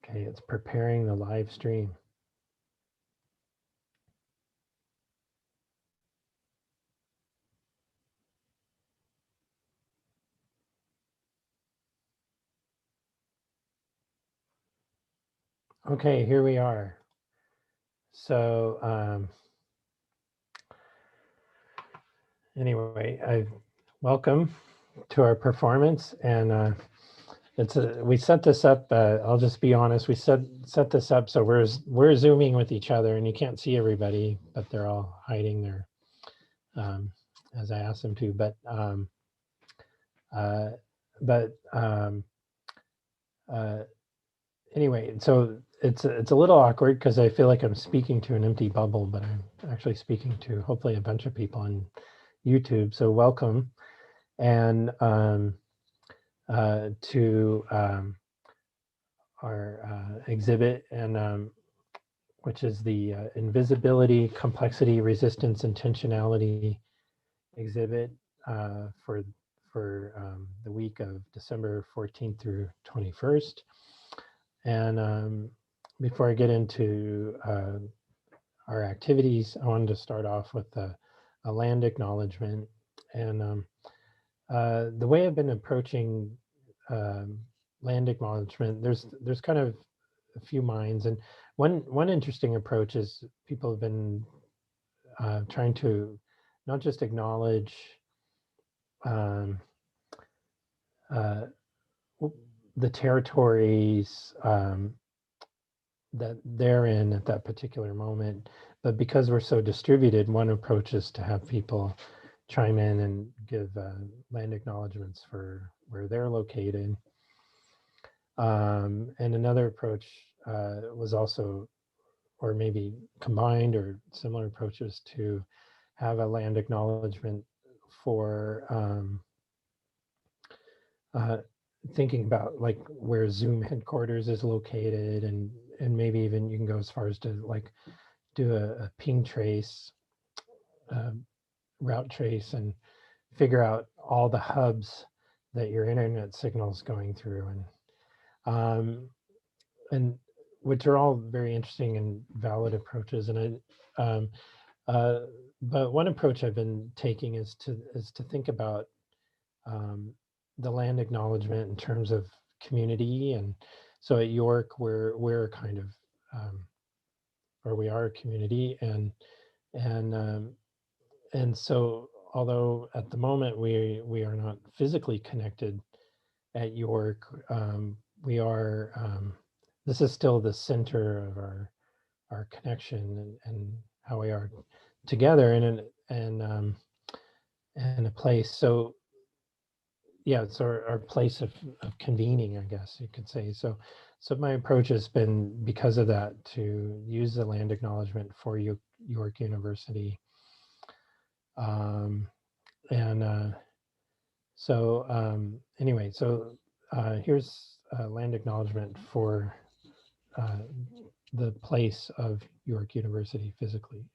Okay, it's preparing the live stream. Okay, here we are. So anyway, welcome to our performance, and we set this up. I'll just be honest. We set this up so we're zooming with each other, and you can't see everybody, but they're all hiding there as I asked them to. Anyway, so it's a little awkward because I feel like I'm speaking to an empty bubble, but I'm actually speaking to hopefully a bunch of people on YouTube. So welcome, and to our exhibit, and which is the Invisibility, Complexity, Resistance, Intentionality exhibit for the week of December 14th through 21st. And before I get into our activities, I wanted to start off with a land acknowledgement. And the way I've been approaching land acknowledgement, there's kind of a few minds. And one interesting approach is people have been trying to not just acknowledge the territories that they're in at that particular moment, but because we're so distributed, one approach is to have people chime in and give land acknowledgements for where they're located. And another approach was also, or maybe combined or similar approaches, to have a land acknowledgement for thinking about like where Zoom headquarters is located, and maybe even you can go as far as to like do a ping trace, route trace, and figure out all the hubs that your internet signal is going through, and which are all very interesting and valid approaches. And but one approach I've been taking is to think about the land acknowledgement in terms of community. And so at York, we're kind of or we are a community, and so although at the moment we are not physically connected at York, we are. This is still the center of our connection, and how we are together and a place. So yeah, it's our place of convening, I guess you could say. So my approach has been, because of that, to use the land acknowledgement for York University. And so anyway, so here's a land acknowledgement for the place of York University physically.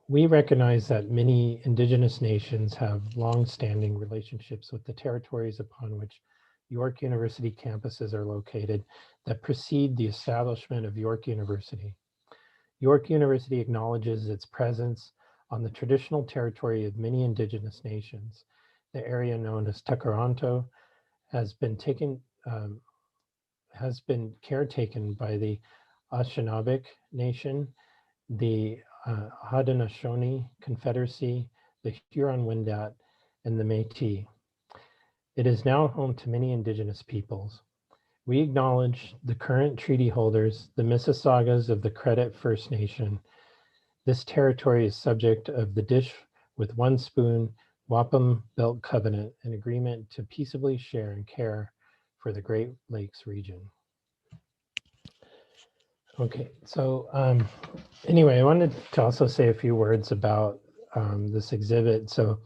We recognize that many indigenous nations have long-standing relationships with the territories upon which York University campuses are located that precede the establishment of York University. York University acknowledges its presence on the traditional territory of many indigenous nations. The area known as Takaranto has been caretaken by the Anishinaabe Nation, the Haudenosaunee Confederacy, the Huron-Wendat, and the Métis. It is now home to many indigenous peoples. We acknowledge the current treaty holders, the Mississaugas of the Credit First Nation. This territory is subject of the Dish with One Spoon Wampum Belt Covenant, an agreement to peaceably share and care for the Great Lakes region. Okay, so anyway, I wanted to also say a few words about this exhibit. So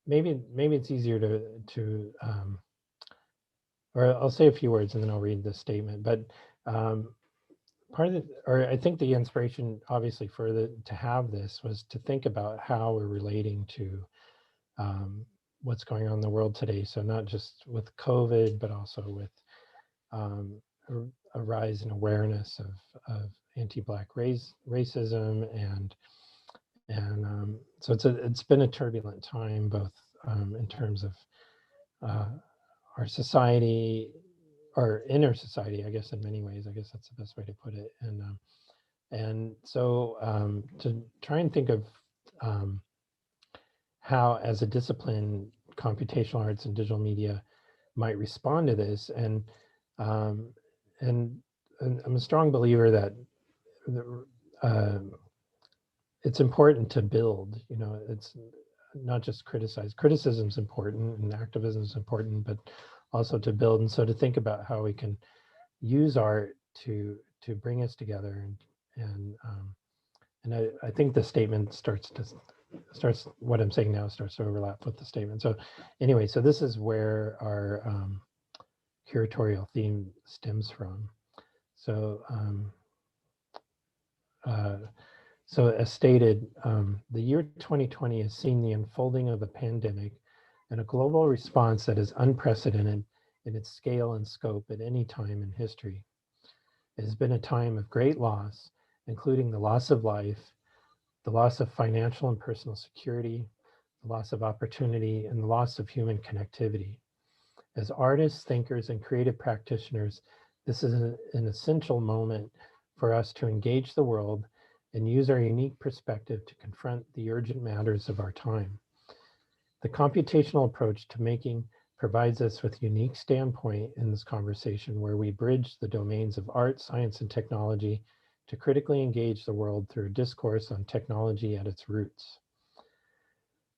maybe it's easier to or I'll say a few words and then I'll read the statement. But part of the, or I think the inspiration, obviously, to have this was to think about how we're relating to what's going on in the world today. So not just with COVID, but also with a rise in awareness of anti-Black racism, and so it's been a turbulent time, both in terms of uh, our society, or inner society, I guess, in many ways. I guess that's the best way to put it. And so to try and think of how, as a discipline, computational arts and digital media might respond to this, um, and, and I'm a strong believer that uh, it's important to build. You know, it's not just criticize. Criticism is important and activism is important, but also to build. And so to think about how we can use art to bring us together, and I think the statement starts what I'm saying now starts to overlap with the statement. So anyway, so this is where our curatorial theme stems from. So uh, so as stated, the year 2020 has seen the unfolding of the pandemic and a global response that is unprecedented in its scale and scope at any time in history. It has been a time of great loss, including the loss of life, the loss of financial and personal security, the loss of opportunity, and the loss of human connectivity. As artists, thinkers, and creative practitioners, this is an essential moment for us to engage the world and use our unique perspective to confront the urgent matters of our time. The computational approach to making provides us with a unique standpoint in this conversation, where we bridge the domains of art, science, and technology to critically engage the world through a discourse on technology at its roots.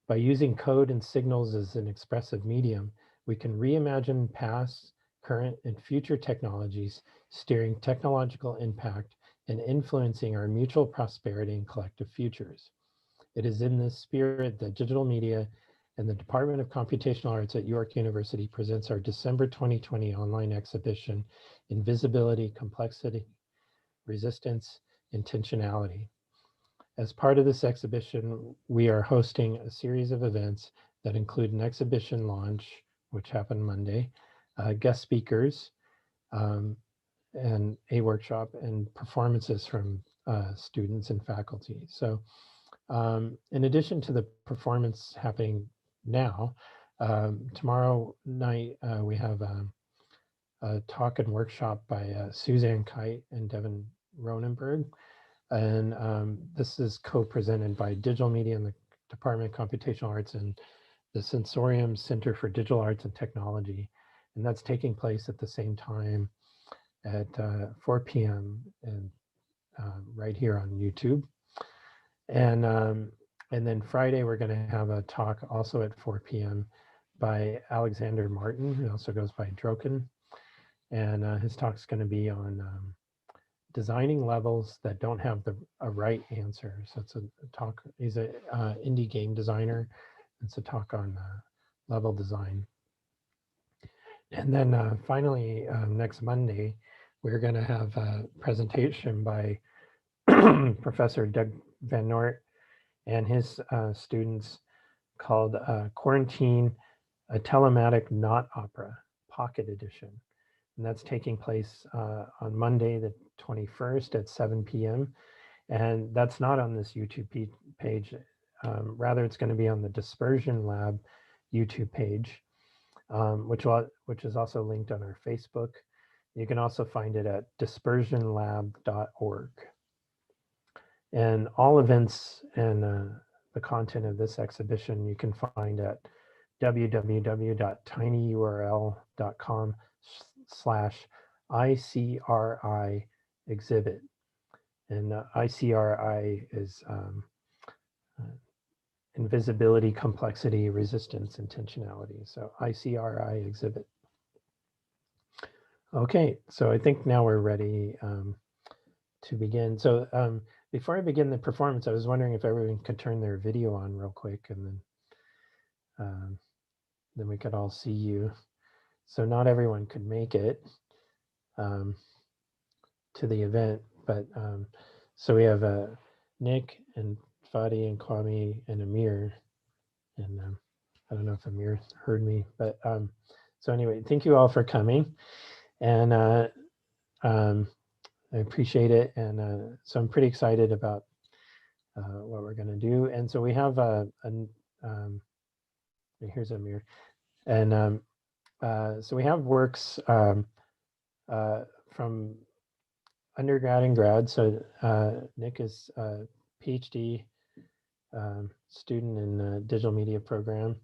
By using code and signals as an expressive medium, we can reimagine past, current, and future technologies, steering technological impact and influencing our mutual prosperity and collective futures. It is in this spirit that digital media and the Department of Computational Arts at York University presents our December 2020 online exhibition, Invisibility, Complexity, Resistance, Intentionality. As part of this exhibition, we are hosting a series of events that include an exhibition launch, which happened Monday, guest speakers, and a workshop, and performances from students and faculty. So in addition to the performance happening now, tomorrow night we have a talk and workshop by Suzanne Kite and Devin Ronenberg. And this is co-presented by Digital Media and the Department of Computational Arts and the Sensorium Center for Digital Arts and Technology. And that's taking place at the same time at 4 p.m. and right here on YouTube. And then Friday, we're going to have a talk also at 4 p.m. by Alexander Martin, who also goes by Droken. And his talk's going to be on designing levels that don't have a right answer. So it's a talk. He's an indie game designer. It's a talk on level design. And then finally, next Monday, we're going to have a presentation by Professor Doug Van Noort and his students called Quarantine, a Telematic Not Opera, Pocket Edition. And that's taking place on Monday, the 21st at 7 p.m. And that's not on this YouTube page. Rather, it's going to be on the Dispersion Lab YouTube page, which is also linked on our Facebook. You can also find it at dispersionlab.org. And all events and the content of this exhibition you can find at www.tinyurl.com/ICRI exhibit. And ICRI is Invisibility, Complexity, Resistance, Intentionality. So ICRI exhibit. Okay, so I think now we're ready to begin. So before I begin the performance, I was wondering if everyone could turn their video on real quick, and then we could all see you. So not everyone could make it to the event, but so we have Nick and Fadi and Kwame and Amir, and I don't know if Amir heard me, but so anyway, thank you all for coming, and I appreciate it, and so I'm pretty excited about what we're going to do. And so we have here's Amir, and so we have works from undergrad and grad. So Nick is a PhD student in the digital media program,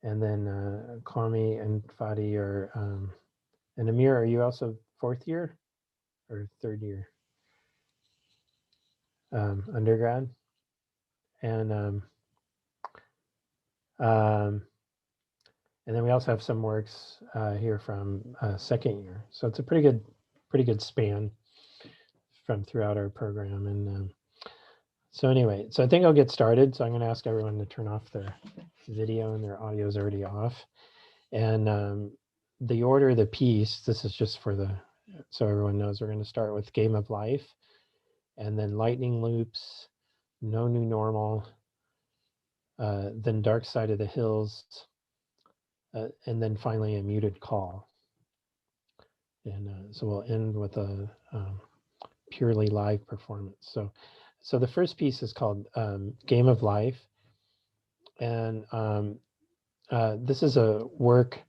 and then Kwame and Fadi are, and Amir, are you also fourth year or third year undergrad? And and then we also have some works here from second year. So it's a pretty good span from throughout our program. And so anyway, so I think I'll get started. So I'm going to ask everyone to turn off their video, and their audio is already off. And the order of the piece, this is just for so everyone knows, we're going to start with Game of Life, and then Lightning Loops, No New Normal, then Dark Side of the Hills, and then finally a Muted Call. And so we'll end with a purely live performance. So the first piece is called Game of Life. And this is a work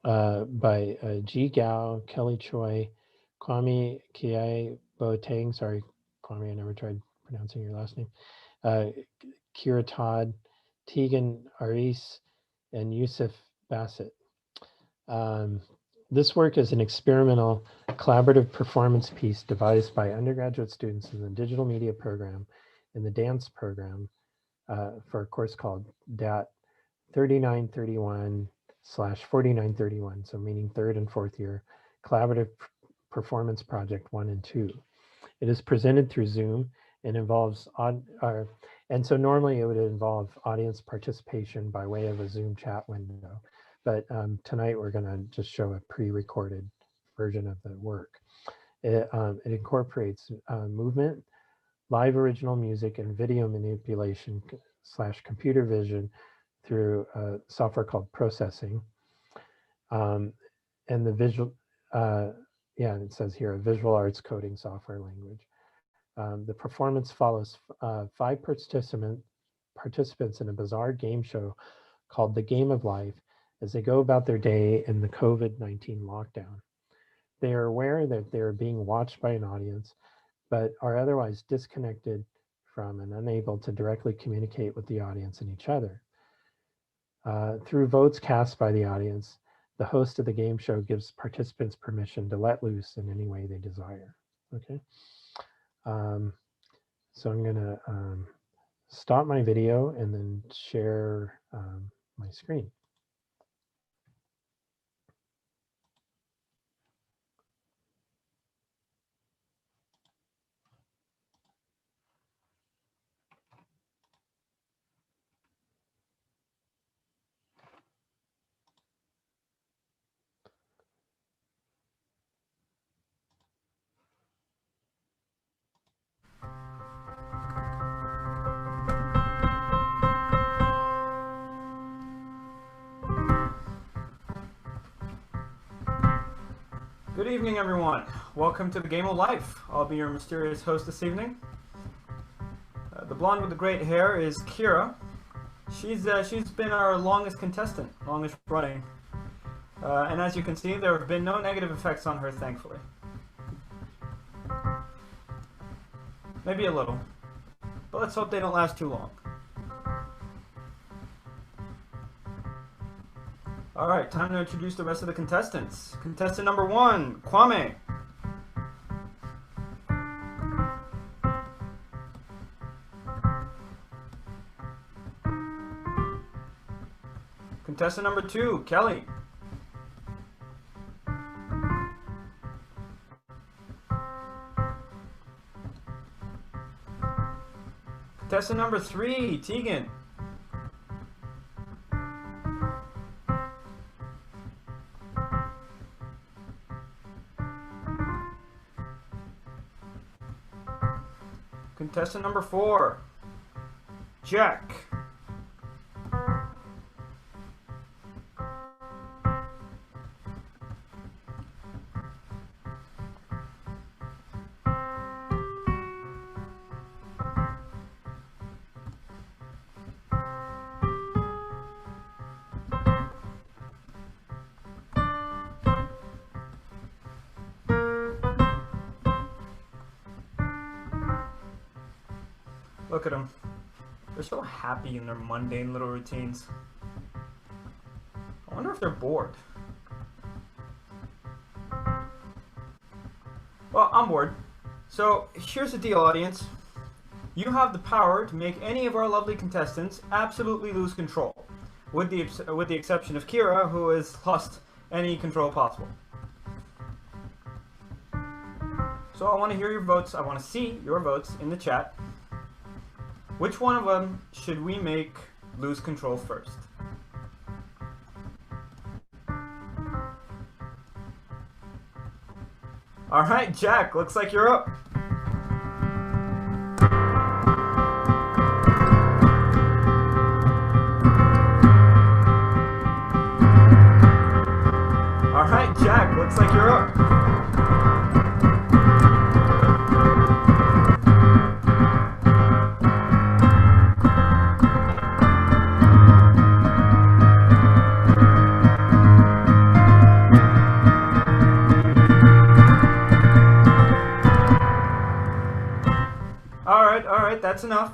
by Ji Gao, Kelly Choi, Kwame Kyei-Boateng, sorry, Kwame, I never tried pronouncing your last name, Kyra, Todd, Teagan, Aris, and Youssef, Bassit. This work is an experimental collaborative performance piece devised by undergraduate students in the digital media program in the dance program for a course called DATT 3931/4931, so meaning third and fourth year, collaborative performance project 1 and 2. It is presented through Zoom and involves, and so normally it would involve audience participation by way of a Zoom chat window. But tonight we're going to just show a pre-recorded version of the work. It incorporates movement, live original music, and video manipulation / computer vision through software called processing. And the visual, yeah, it says here, a visual arts coding software language. The performance follows 5 participants in a bizarre game show called The Game of Life as they go about their day in the COVID-19 lockdown. They are aware that they are being watched by an audience, but are otherwise disconnected from and unable to directly communicate with the audience and each other. Through votes cast by the audience, the host of the game show gives participants permission to let loose in any way they desire. Okay. So I'm going to stop my video and then share my screen. Good evening, everyone. Welcome to the Game of Life. I'll be your mysterious host this evening. The blonde with the great hair is Kyra. She's been our longest contestant, longest running. And as you can see, there have been no negative effects on her, thankfully. Maybe a little, but let's hope they don't last too long. All right, time to introduce the rest of the contestants. Contestant number 1, Kwame. Contestant number 2, Kelly. Contestant number 3, Teagan. Contestant number 4, Jack. Look at them. They're so happy in their mundane little routines. I wonder if they're bored. Well, I'm bored. So here's the deal, audience. You have the power to make any of our lovely contestants absolutely lose control, with the exception of Kyra, who has lost any control possible. So I want to hear your votes. I want to see your votes in the chat. Which one of them should we make lose control first? All right, Jack, looks like you're up. All right, Jack, looks like you're up. All right, that's enough.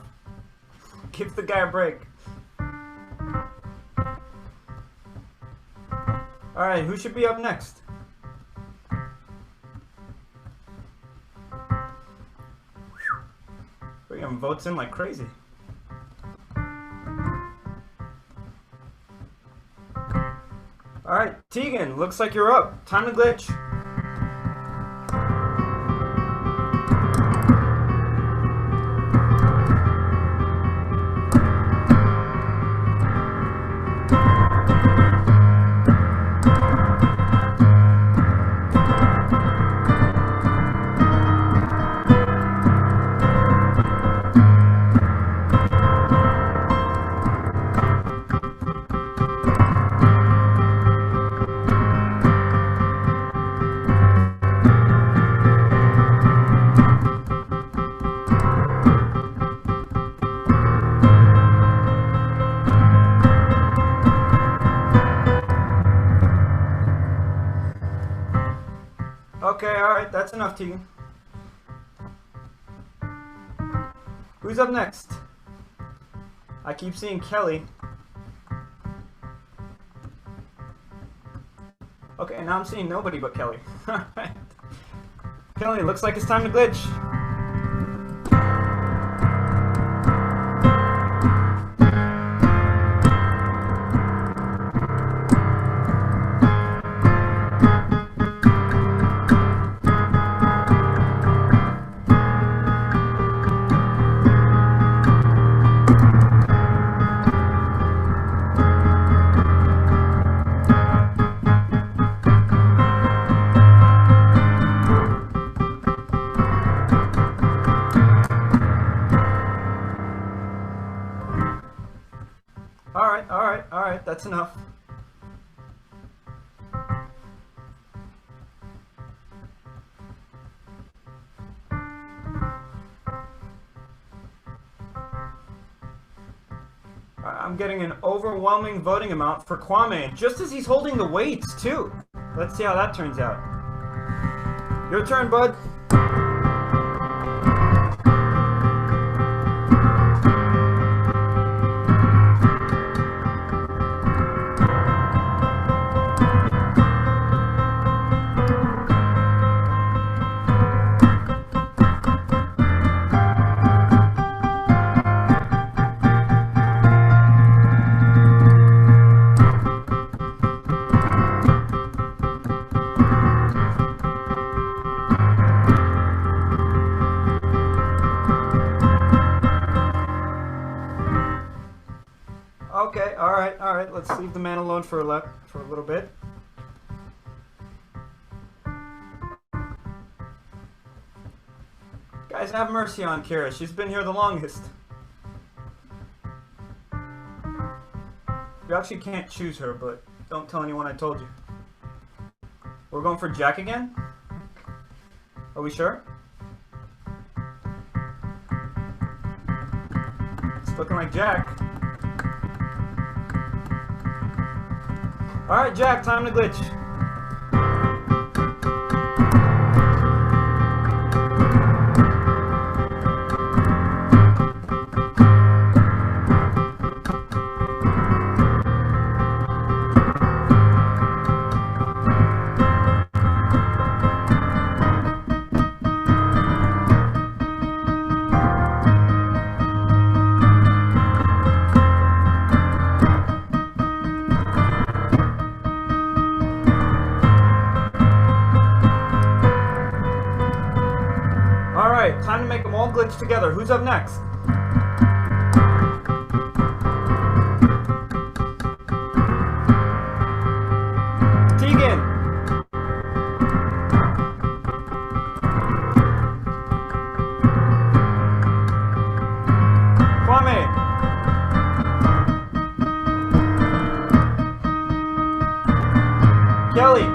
Give the guy a break. All right, who should be up next? We're getting votes in like crazy. All right, Teagan, looks like you're up. Time to glitch. Okay, alright, that's enough, Teagan. Who's up next? I keep seeing Kelly. Okay, now I'm seeing nobody but Kelly. Alright. Kelly, looks like it's time to glitch. Alright, that's enough. I'm getting an overwhelming voting amount for Kwame, just as he's holding the weights, too. Let's see how that turns out. Your turn, bud. Okay, alright, let's leave the man alone for a little bit. Guys, have mercy on Kyra, she's been here the longest. You actually can't choose her, but don't tell anyone I told you. We're going for Jack again? Are we sure? It's looking like Jack. Alright, Jack, time to glitch. time to make them all glitch together. Who's up next? Teagan. Kwame. Kelly.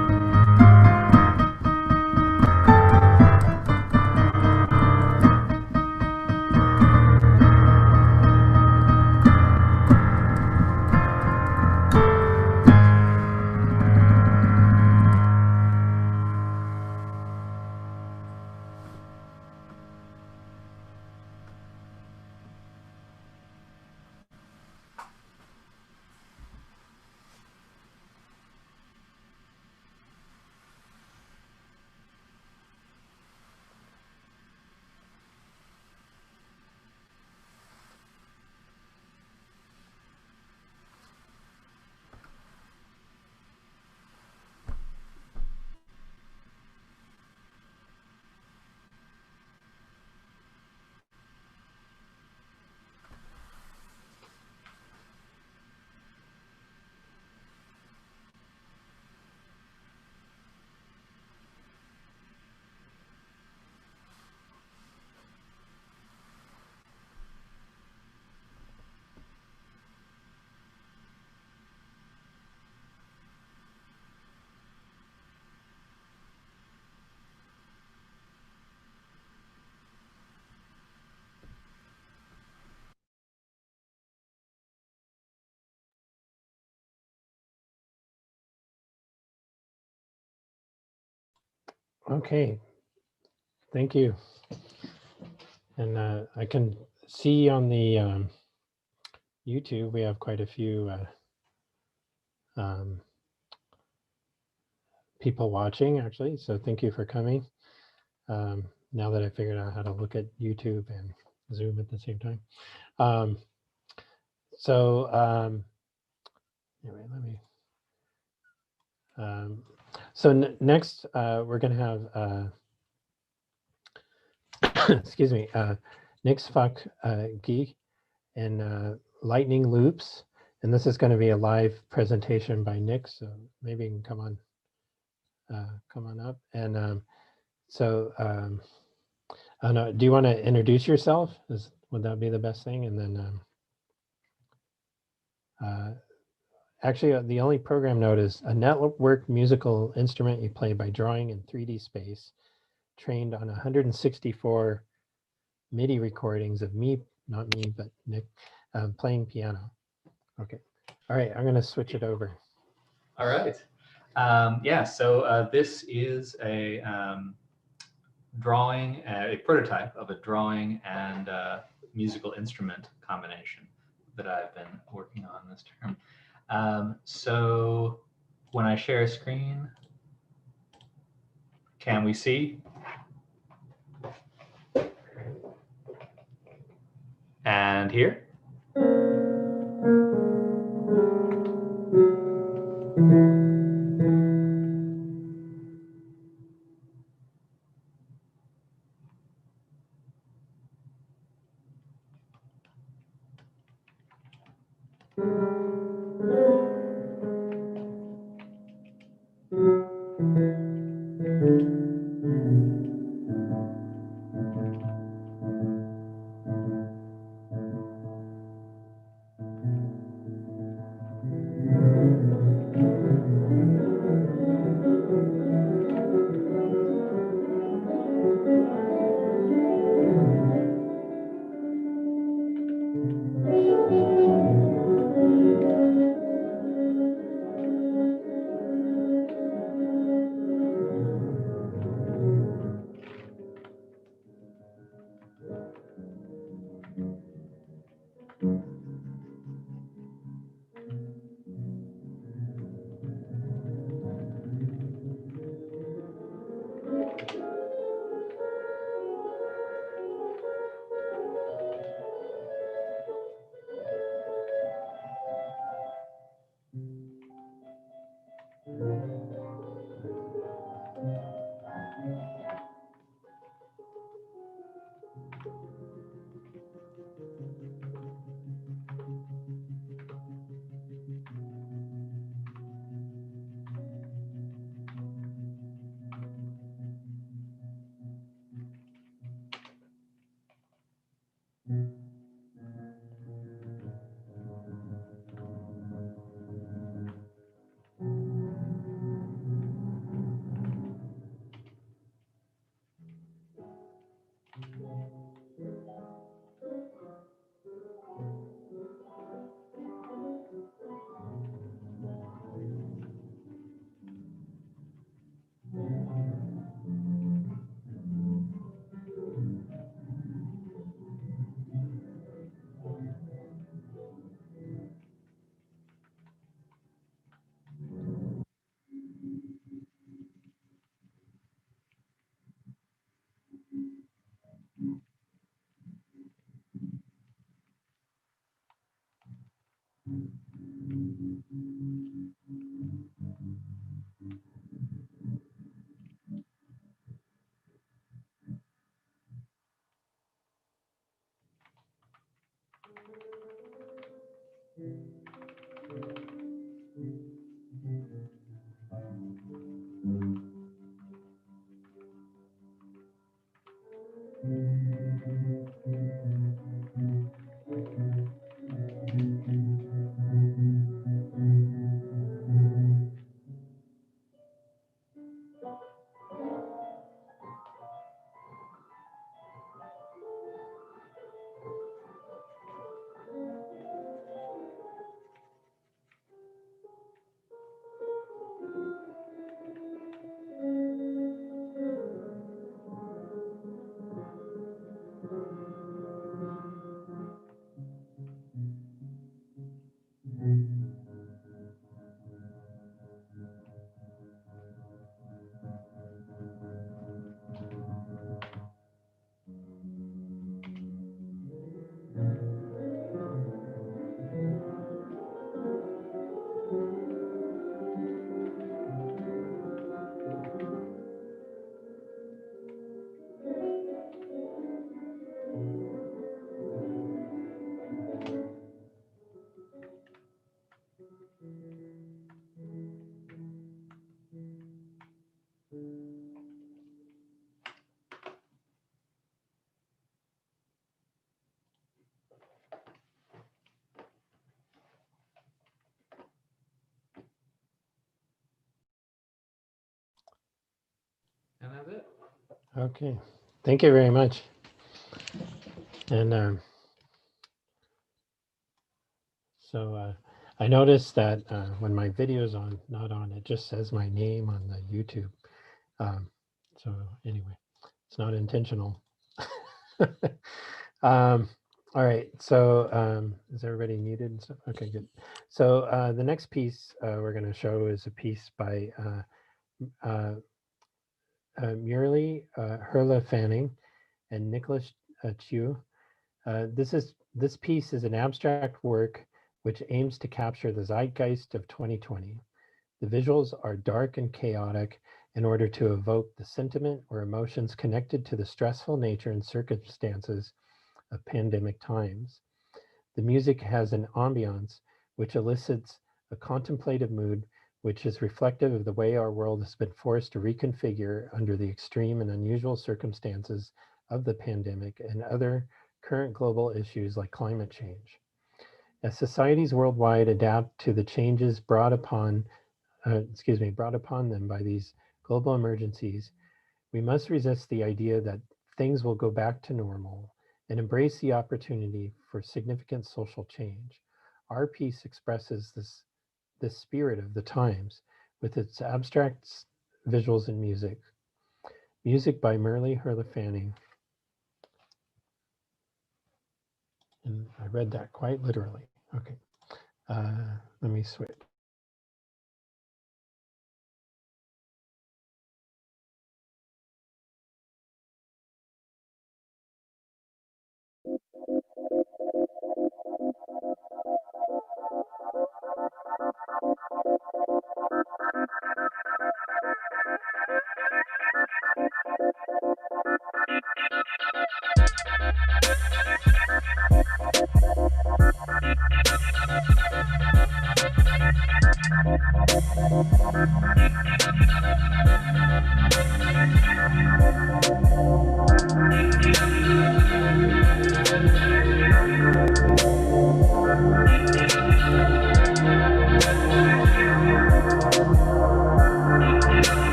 Okay, thank you. And I can see on the YouTube we have quite a few people watching, actually. So thank you for coming. Now that I figured out how to look at YouTube and Zoom at the same time. Anyway, let me. Next, we're going to have, excuse me, Nix Fuck Geek and Lightning Loops. And this is going to be a live presentation by Nick, so maybe you can come on up. And I don't know, do you want to introduce yourself? Would that be the best thing? And then actually, the only program note is a network musical instrument you play by drawing in 3D space, trained on 164 MIDI recordings of me, not me, but Nick, playing piano. Okay. All right, I'm going to switch it over. All right. Yeah, so this is a drawing, a prototype of a drawing and musical instrument combination that I've been working on this term. So when I share a screen, can we see? And here? Okay, thank you very much. And so I noticed that when my video's not on, it just says my name on the YouTube. So anyway, it's not intentional. All right, so is everybody muted and stuff? Okay, good. So the next piece we're going to show is a piece by Murli Herle-Fanning and Nicholas Chiu. This piece is an abstract work which aims to capture the zeitgeist of 2020. The visuals are dark and chaotic in order to evoke the sentiment or emotions connected to the stressful nature and circumstances of pandemic times. The music has an ambiance which elicits a contemplative mood which is reflective of the way our world has been forced to reconfigure under the extreme and unusual circumstances of the pandemic and other current global issues like climate change. As societies worldwide adapt to the changes brought upon them by these global emergencies, we must resist the idea that things will go back to normal and embrace the opportunity for significant social change. Our piece expresses this spirit of the times with its abstract visuals and music. Music by Murli Herle-Fanning. And I read that quite literally. Okay, let me switch.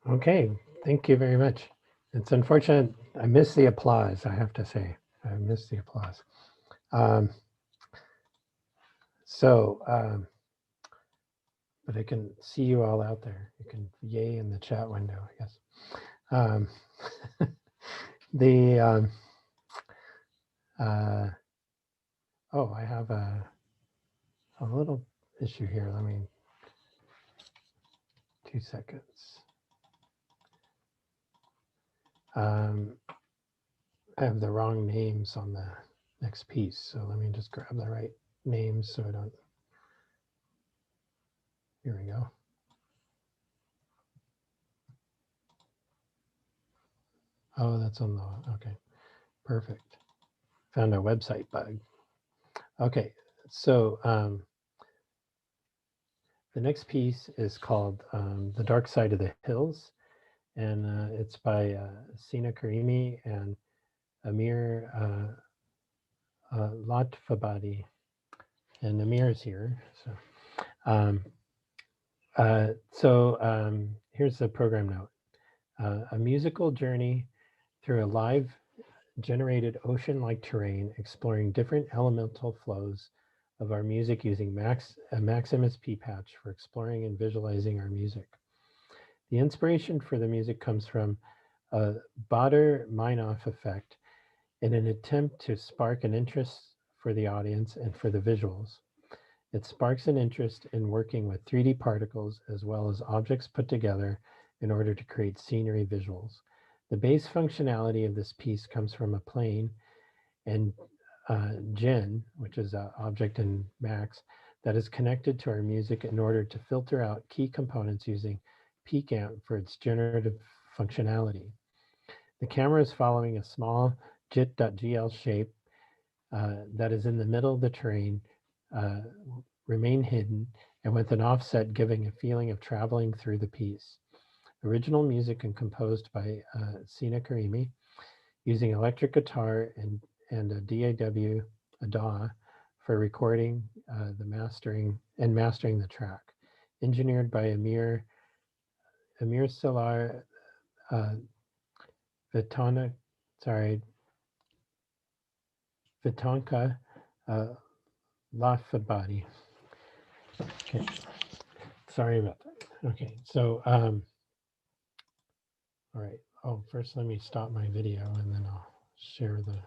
Okay, thank you very much. It's unfortunate, I missed the applause, I have to say. I missed the applause. But I can see you all out there. You can yay in the chat window, I guess. Oh, I have a little issue here. Let me, 2 seconds. I have the wrong names on the next piece. So let me just grab the right names so I don't, here we go. Oh, that's on the, okay, perfect. Found a website bug. Okay, so the next piece is called The Dark Side of the Hills, and it's by Sina Karimi and Amir Latfabadi, and Amir is here. So here's the program note. A musical journey through a live generated ocean-like terrain, exploring different elemental flows of our music using a Maximus P patch for exploring and visualizing our music. The inspiration for the music comes from a Baader-Meinhof effect in an attempt to spark an interest for the audience and for the visuals. It sparks an interest in working with 3D particles as well as objects put together in order to create scenery visuals. The base functionality of this piece comes from a plane and gen, which is an object in Max, that is connected to our music in order to filter out key components using PCAMP for its generative functionality. The camera is following a small JIT.gl shape that is in the middle of the terrain, remain hidden, and with an offset giving a feeling of traveling through the piece. Original music and composed by Sina Karimi using electric guitar and a DAW for recording, mastering the track. Engineered by Amir Salar Vitonka Lafabadi. Okay, sorry about that. Okay, so all right. Oh, first let me stop my video and then I'll share the.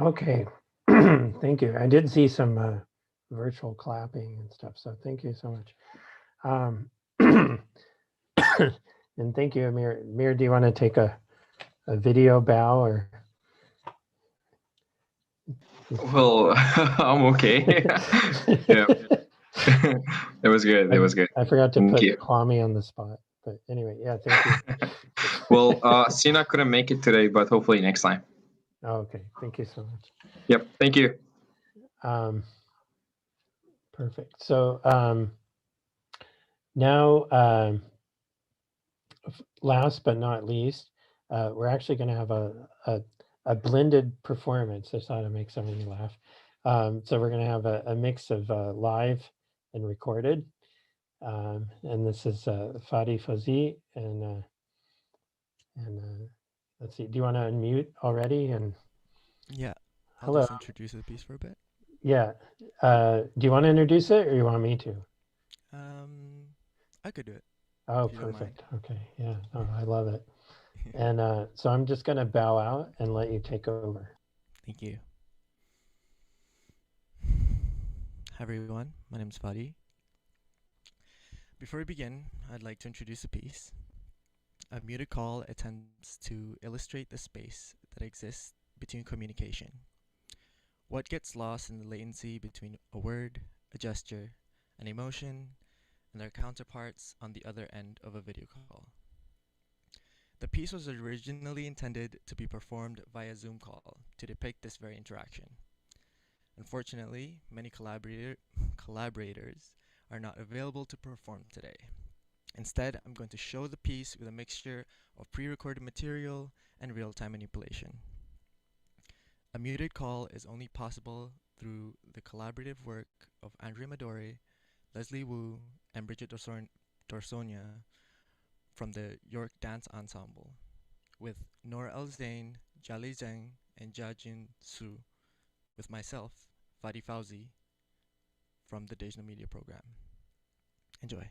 Okay. Thank you. I did see some virtual clapping and stuff, so thank you so much. And thank you, Amir. Amir, do you want to take a video bow or? Well, I'm okay. Yeah, that was good. That was good. I forgot to Thank put you. Kwame on the spot, but anyway, yeah, thank you. Well, Sina couldn't make it today, but hopefully next time. Oh, okay, thank you so much. Yep, thank you. Perfect. So now, last but not least, we're actually going to have a blended performance. I thought I'd make some of you laugh. So we're going to have a mix of live and recorded. And this is Fadi Fazi and let's see. Do you want to unmute already? And yeah, I'll hello. just introduce the piece for a bit. Yeah. Do you want to introduce it, or you want me to? I could do it. Oh, if you don't mind. perfect. Okay. Yeah. Oh, I love it. And so I'm just going to bow out and let you take over. Thank you. Hi everyone, my name is Fadi. Before we begin, I'd like to introduce the piece. A muted call attempts to illustrate the space that exists between communication. What gets lost in the latency between a word, a gesture, an emotion, and their counterparts on the other end of a video call. The piece was originally intended to be performed via Zoom call to depict this very interaction. Unfortunately, many collaborators are not available to perform today. Instead, I'm going to show the piece with a mixture of pre-recorded material and real-time manipulation. A muted call is only possible through the collaborative work of Andrea Madore, Leslie Wu, and Bridget Dorsonia from the York Dance Ensemble, with Noor El-Zain, Jali Zheng, and Jiajin Su, with myself, Fadi Fauzi, from the Digital Media Program. Enjoy.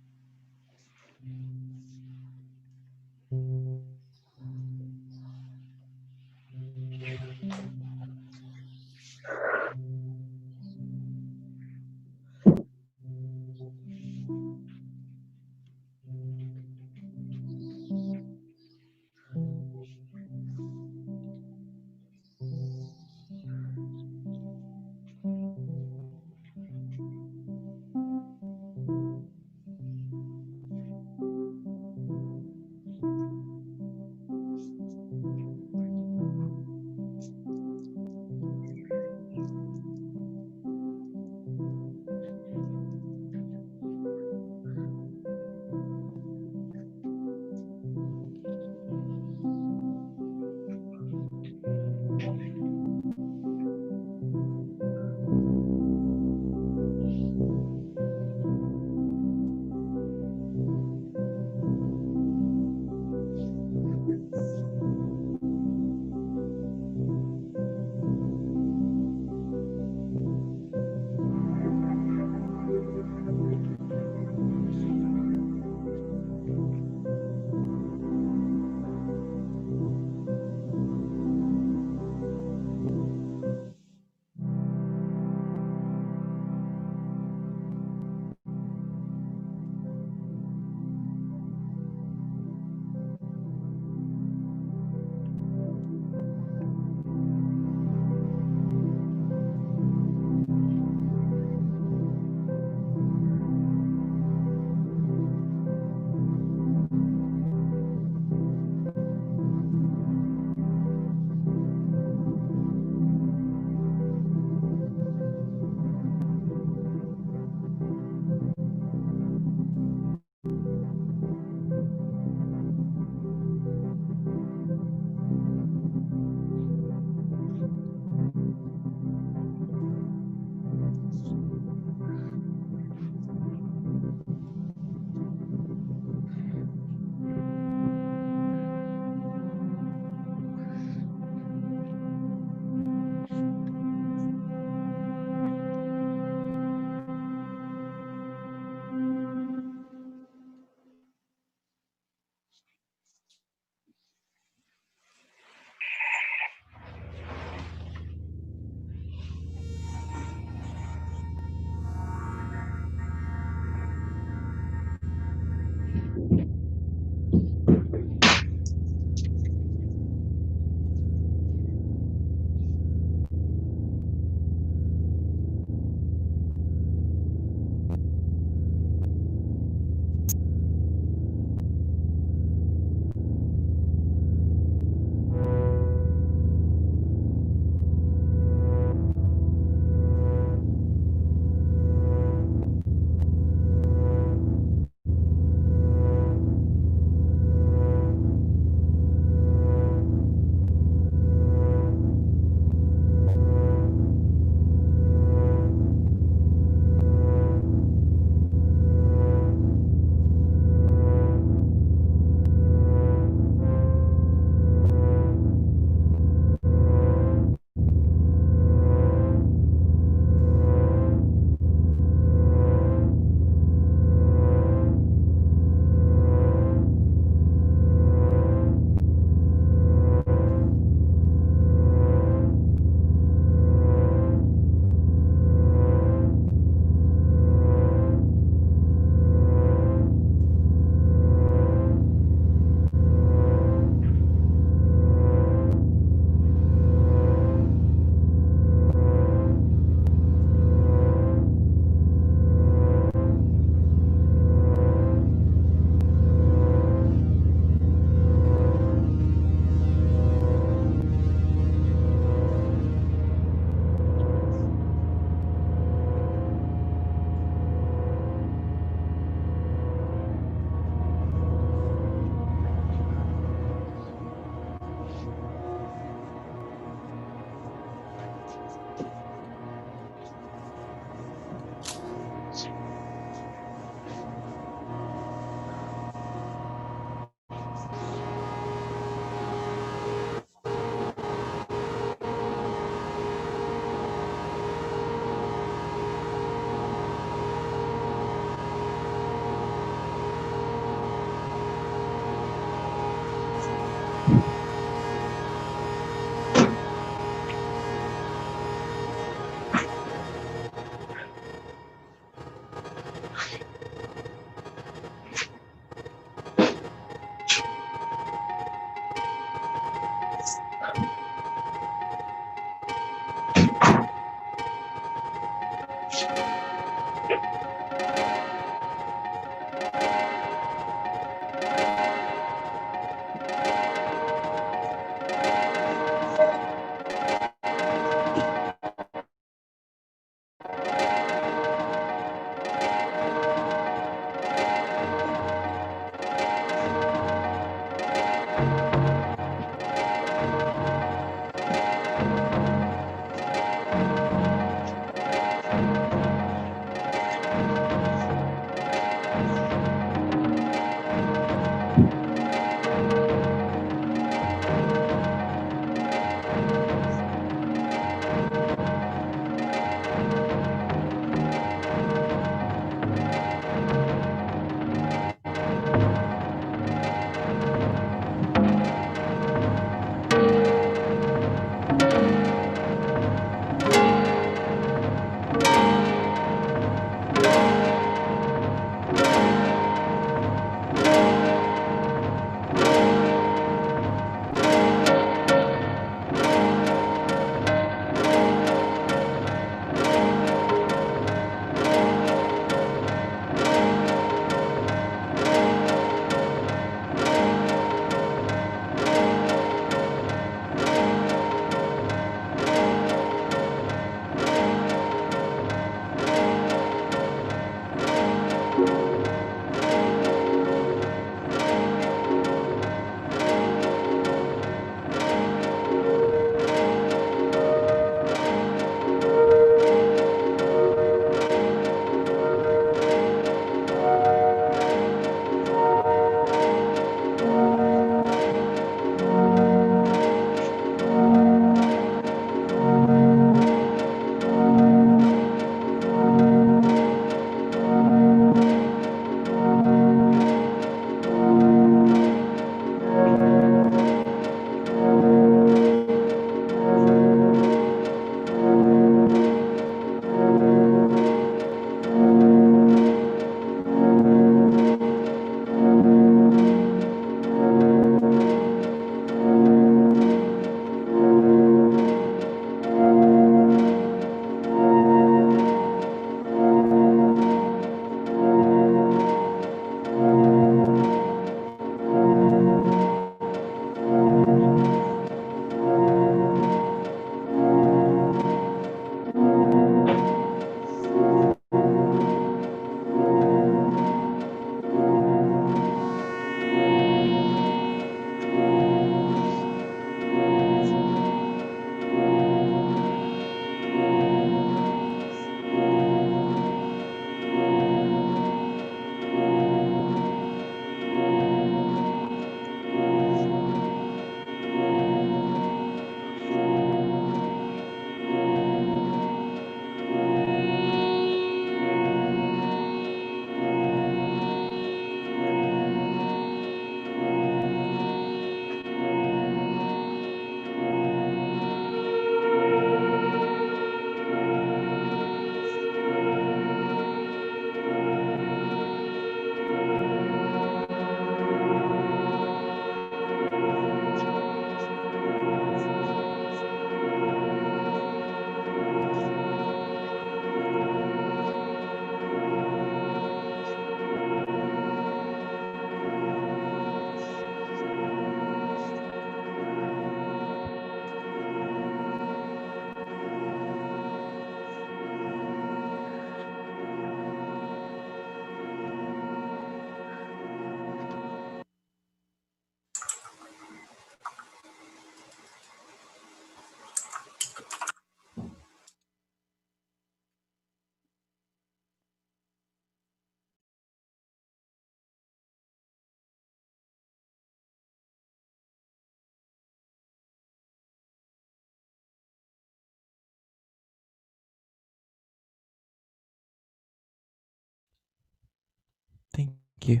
you.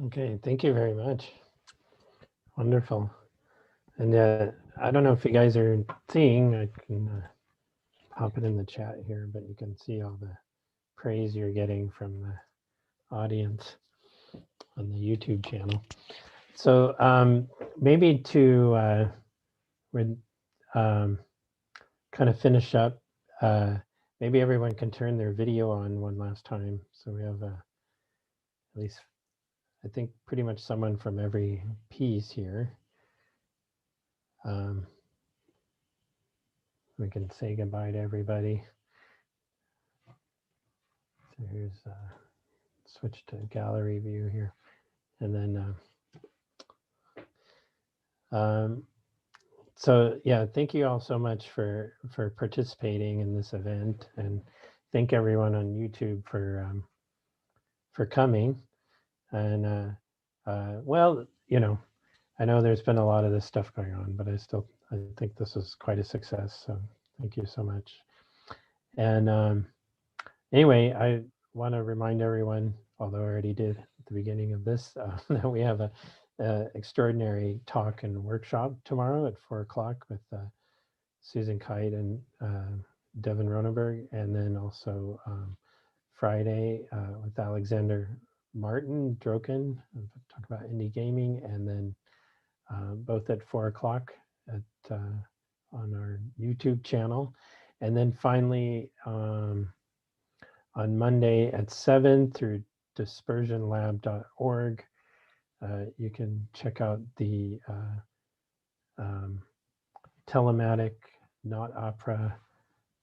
Okay, thank you very much. Wonderful. And I don't know if you guys are seeing, I can pop it in the chat here, but you can see all the praise you're getting from the audience on the YouTube channel. So maybe to kind of finish up, maybe everyone can turn their video on one last time. So we have at least, I think, pretty much someone from every piece here. We can say goodbye to everybody. So here's switch to gallery view here, and then so yeah, thank you all so much for participating in this event, and thank everyone on YouTube for coming. And well, you know, I know there's been a lot of this stuff going on, but I think this was quite a success. So thank you so much. And anyway, I want to remind everyone, although I already did at the beginning of this, that we have a extraordinary talk and workshop tomorrow at 4 o'clock with Susan Kite and Devin Ronenberg, and then also Friday with Alexander Martin Droken, talk about indie gaming, and then both at 4 o'clock at on our YouTube channel, and then finally on Monday at 7 through dispersionlab.org. You can check out the Telematic Not Opera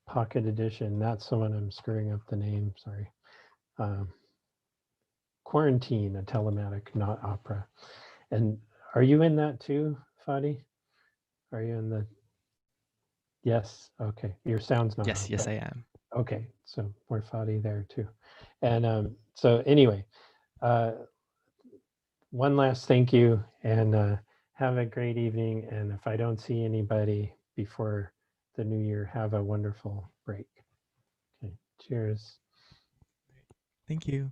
Pocket Edition. That's the one I'm screwing up the name, sorry. Quarantine, a Telematic Not Opera. And are you in that too, Fadi? Are you in the? Yes, okay. Your sound's not Yes, on, yes, but- I am. Okay, so we're Fadi there too. And so anyway, one last thank you, and have a great evening. And if I don't see anybody before the new year, have a wonderful break. Okay, cheers. Thank you.